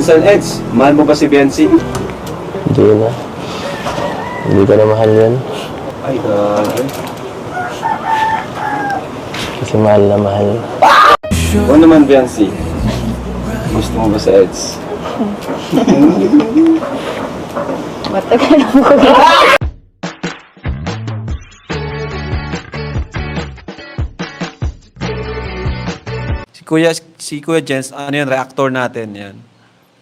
Insan Eds, mahal mo ba si Biancy? Hindi na. Hindi ko na mahal yun. Ay, grabe. Kasi mahal na mahal. O naman, Biancy, gusto mo ba sa Eds? Matagal na po. Si Kuya Jens, ano yun, reactor natin yan.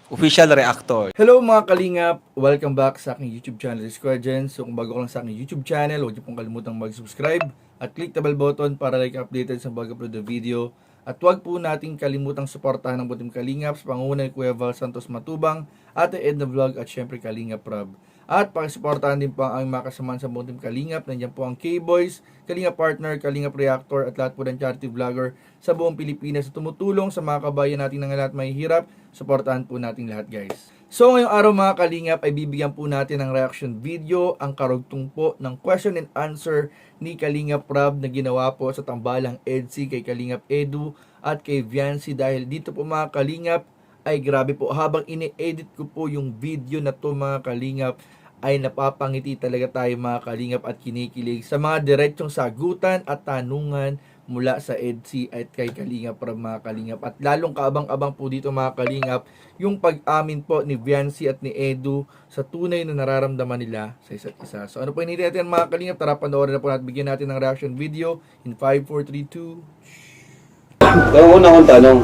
Official reactor. Hello mga kalingap! Welcome back sa aking YouTube channel, This is Kuya Jens. So kung bago ka lang sa aking YouTube channel, huwag niyo pong kalimutang mag-subscribe at click the bell button para like updated sa bago-upload na video. At huwag po nating kalimutang suportahan ng Butim Kalingap sa pangunguna ni Kuya Val Santos Matubang, Ate Edna Vlog at syempre Kalingap Rob. At pakisuportahan din po ang aming mga kasamahan sa Butim Kalingap. Nandiyan po ang K-Boys, Kalingap Partner, Kalingap Reactor at lahat po ng charity vlogger sa buong Pilipinas na tumutulong sa mga kabayan natin ng lahat mahihirap. Suportahan po natin lahat, guys. So ngayong araw mga kalingap ay bibigyan po natin ng reaction video ang karugtong po ng question and answer ni Kalingap Rob na ginawa po sa tambalang EDSI kay Kalingap Edu at kay Viancy. Dahil dito po mga kalingap ay grabe po, habang ini-edit ko po yung video na to mga kalingap ay napapangiti talaga tayo mga kalingap at kinikilig sa mga diretsong sagutan at tanungan mula sa EDSI at kay Kalingap Rob mga kalingap. At lalong kaabang-abang po dito mga kalingap yung pag-amin po ni Viancy at ni Edu sa tunay na nararamdaman nila sa isa't isa. So ano po hinihintay natin mga kalingap? Tara panoorin na po natin, bigyan natin ng reaction video in 5, 4, 3, 2. Ito ang una kong tanong.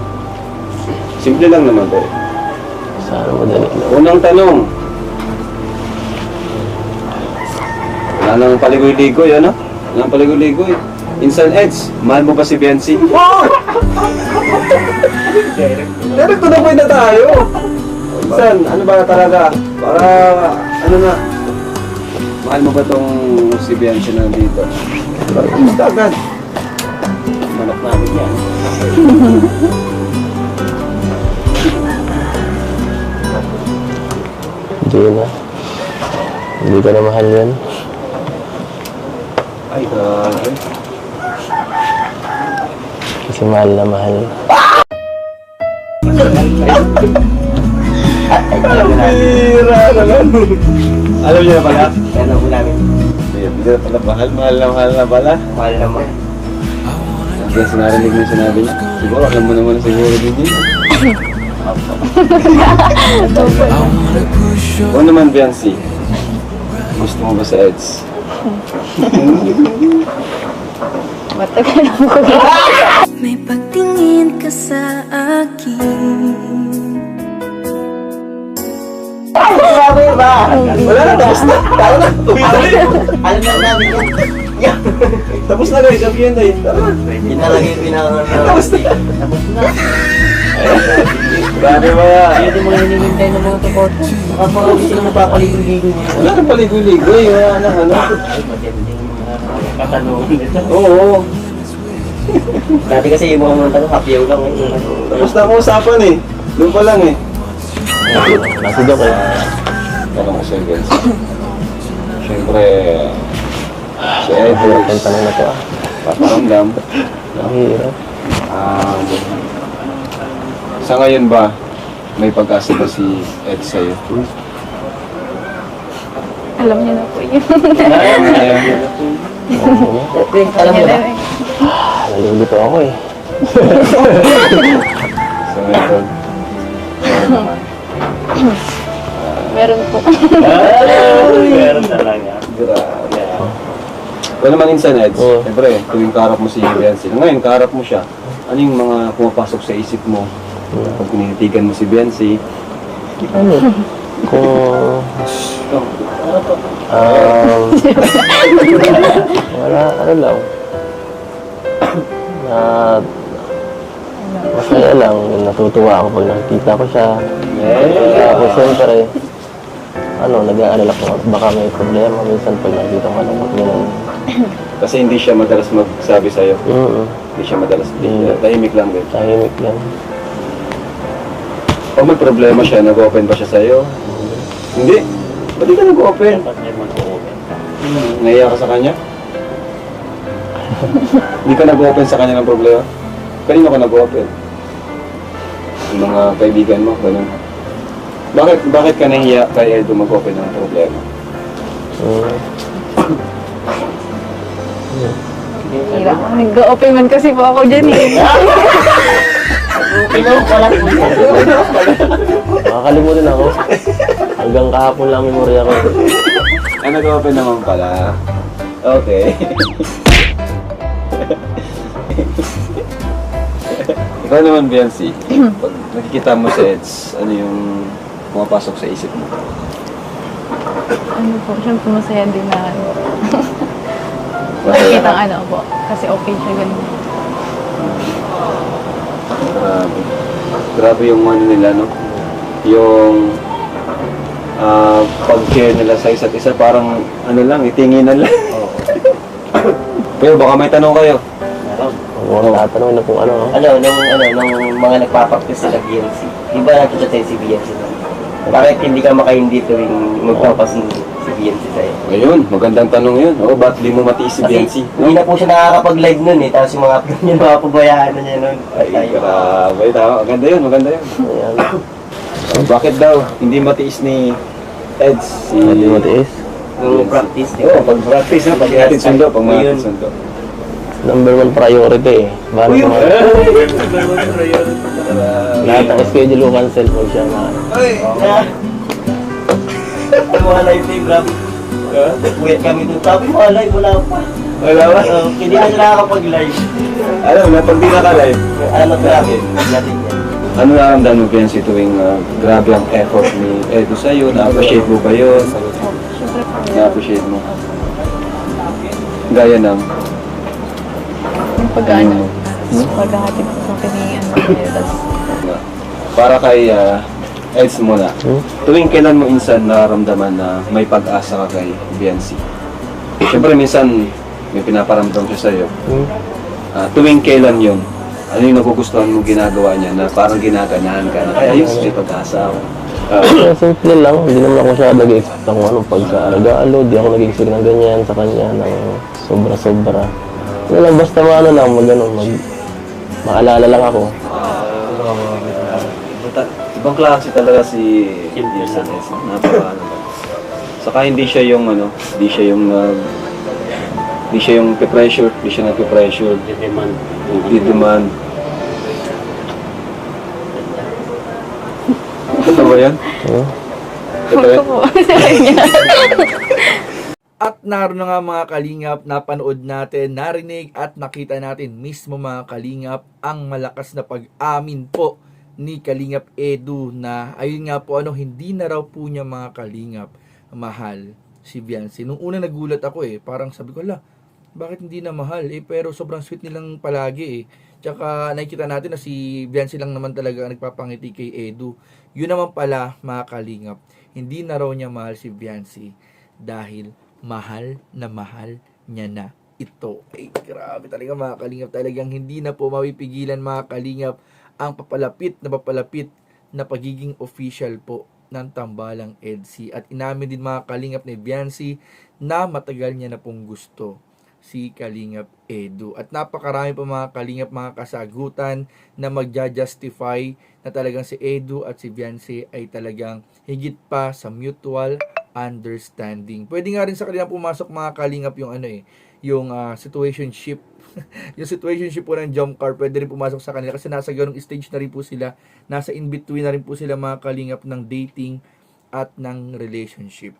Simple lang naman to. Sana madali na. Unang tanong. Wala nang paligoy-ligoy, ano? Wala nang paligoy-ligoy. Insan Eds, mahal mo ba si Biancy? Direct to the point na tayo. Insan, ano ba talaga? Para, ano na, mahal mo ba tong si Biancy na nandito? Para kumusta agad? Manok namin yan. Hindi na. Hindi ko na mahal yun. Ay, grabe. Kasi mahal na mahal. Bira naman. Alam niyo na pala? Alam mo namin. Hindi na pala mahal na pala. Mahal na mahal. Kaya sinarinig mo sinabi niya. Siguro, alam mo naman siguro din yun. O naman, Biancy, gusto mo ba sa Eds? Matagal na po. May pagtingin ka sa akin. Wala na, tapos na. Tara na. Alam na namin yan. Tapos na guys, sabihin na yun. Tara na. Pinalagay pinakaroon na. Tapos na. Grabe ba yan? Hindi mo lang hinihintay ng mga tukot. Baka mga hindi sila napapaligo-ligo niya. Wala nang paligoy-ligoy. Wala nang ano. Ay, matinding katanungan nito. Oo. Dati kasi yung mga tanong, hapyaw lang. Tapos na ang usapan eh. Doon pa lang eh. Nasa joke eh. Tanong ko sa'yo guys. Siyempre, si Edu Ang tanong na to ah. paparamdam. Ang hirap. Sa ngayon ba, may pag-asa ba si Ed sa'yo? Alam niyo na po yun. Alam mo na? Nalilito ako eh. Sa ngayon, Meron po. Meron talaga. grabe. Wala naman insan Ed, Oo. siyempre, tuwing kaharap mo si Biancy. Ngayon, kaharap mo siya. Ano yung mga pumapasok sa isip mo? Pag tinitigan mo si Biancy, Ano? Kung... wala, ano lang. Na... Masaya lang. Natutuwa ako pag nakikita ko siya. Tapos siyempre, ano, nag-aalala ko baka may problema minsan pag nakikita ko malungkot gano'n. kasi hindi siya madalas magsabi sa'yo. Hindi siya madalas, tahimik lang din. Tahimik lang. O may problema siya, nag-open ba siya sa'yo? Hindi. Ba't di ka nag-open? Dapat may mag-open ka. Naiya ka sa kanya? Hindi ka nag-open sa kanya ng problema? Kanino ka nag-open? Yung mga kaibigan mo, gano'n. Bakit ka nahiya kay Edo mag-open ng problema? Hira. Nag-open man kasi po ako dyan eh. Makakalimutan ako. Hanggang kahapon lang memorya ko. Nag-open naman pala. Okay. Ikaw naman, Biancy. Pag nakikita mo si Eds, ano yung pumapasok sa isip mo? Ano po, siyempre masaya din na ano. Masaya Nakikita ka? ano po. Kasi okay siya ganun. Grabe. Grabe yung ano nila, no? Yung pag-care nila sa isa't isa, parang ano lang, itinginan lang. Pero baka may tanong kayo. Huwag tatanungin na kung ano. nung mga nagpapaktis sila BNC, di ba nakita tayo si BNC doon? Bakit hindi ka makahindi tuwing magpapasundo si BNC sa'yo? Ayun, magandang tanong yun. O, ba't di mo matiis si Kasi Biancy? hindi na po siya nakakapag-live nun eh, tapos yung mga upload niya, napapabayaan na niya nun. Ay, grabe. Tama. Maganda yun, maganda yun. Ayan. Bakit daw hindi matiis ni Eds? Hindi matiis. Nung practice, di Oo, ba? pag-practice na, pag natin sundo, pag natin sundo. Number 1 priority eh. Bahala ko nga. Lahat ng schedule ko cancel po siya na. Ang mga live tape, grabe. Wait kami doon. Sabi mga live, wala pa. Wala ba? Hindi na sila nakakapag-live. Alam mo na, pag di naka-live, Ano grabe, natin yan. ano naramdaman mo, Biancy, tuwing grabe ang effort ni Edo sa'yo? Na-appreciate mo ba yun? Siyempre po. Na-appreciate mo? Gaya ng... Yung pag-ano. Paghahatid ko sa akin ni ano. Tapos Para kay Eds muna, tuwing kailan mo insan nararamdaman na may pag-asa ka kay Biancy? Siyempre minsan may pinaparamdam siya sa'yo. Tuwing kailan yun? Ano yung nagugustuhan mo ginagawa niya na parang ginaganahan ka na kaya ayos, may pag-asa ako. Kaya simple lang. Hindi naman ako siya nag-expect ng ano, pagka-regalo. Di ako nag-expect ng ganyan sa kanya ng sobra-sobra. Ano lang, basta maano lang, maalala lang ako. Ibang klase talaga si Biancy. Napaka ano ba. Saka hindi siya yung ano, hindi siya yung pe-pressure, hindi siya nagpe-pressure. Di-demand. Ano ba yan? Ito ako po. Sabi niya. At naroon na nga mga kalingap, napanood natin, narinig at nakita natin mismo mga kalingap ang malakas na pag-amin po ni Kalingap Edu na ayun nga po hindi na raw po niya mga kalingap mahal si Biancy. Nung una nagulat ako parang sabi ko, bakit hindi na mahal? Pero sobrang sweet nilang palagi Tsaka nakikita natin na si Biancy lang naman talaga ang nagpapangiti kay Edu. Yun naman pala mga kalingap, hindi na raw niya mahal si Biancy dahil mahal niya na ito. Grabe talaga mga kalingap, talagang hindi na po mapipigilan mga kalingap ang papalapit na pagiging official po ng Tambalang EDC. At inamin din mga kalingap ni Biancy na matagal niya na pong gusto si Kalingap Edu. At napakarami pa mga kalingap, mga kasagutan na magja-justify na talagang si Edu at si Biancy ay talagang higit pa sa mutual understanding. Pwede nga rin sa kanila pumasok mga kalingap yung yung situationship. Yung situationship po ng jump car, pwede rin pumasok sa kanila kasi nasa ganung stage na rin po sila. Nasa in-between na rin po sila mga kalingap ng dating at ng relationship.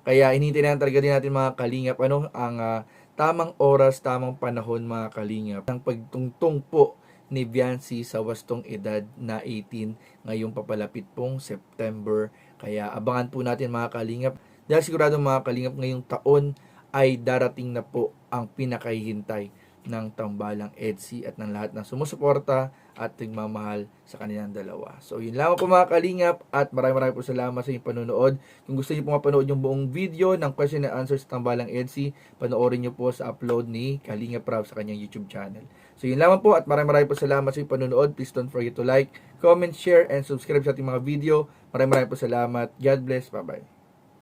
Kaya hinihintay na talaga din natin mga kalingap ang tamang oras, tamang panahon mga kalingap ng pagtungtong po ni Biancy sa wastong edad na 18 ngayong papalapit pong September. Kaya abangan po natin mga kalingap dahil sigurado mga kalingap ngayong taon ay darating na po ang pinakahihintay ng Tambalang EDC at ng lahat ng sumusuporta at nagmamahal sa kanilang dalawa. So yun lamang po mga kalingap at maraming po salamat sa inyong panonood. Kung gusto niyo po mapanood yung buong video ng question and answers sa Tambalang EDC, panoorin niyo po sa upload ni Kalingap Rab sa kanyang YouTube channel. So yun lamang po at maraming po salamat sa inyong panonood. Please don't forget to like, comment, share, and subscribe sa ating mga video. Maraming po salamat. God bless. Bye-bye.